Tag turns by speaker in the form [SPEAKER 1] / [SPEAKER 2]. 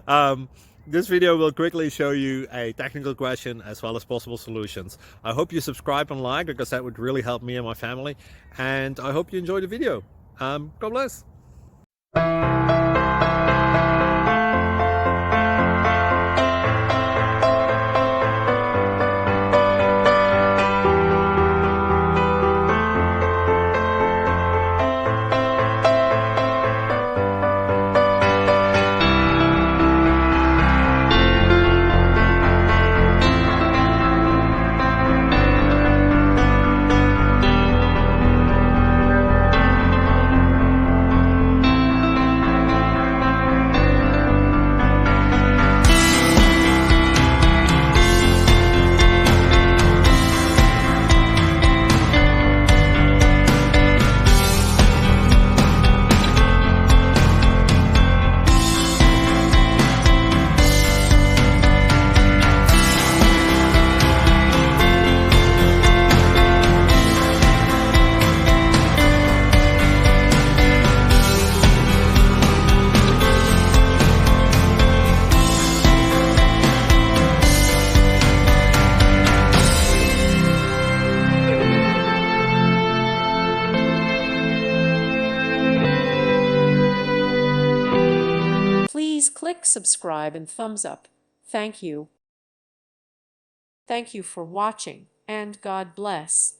[SPEAKER 1] um, this video will quickly show you a technical question as well as possible solutions. I hope you subscribe and like because that would really help me and my family. And I hope you enjoy the video. God bless.
[SPEAKER 2] Please click subscribe and thumbs up. Thank you. Thank you for watching, and God bless.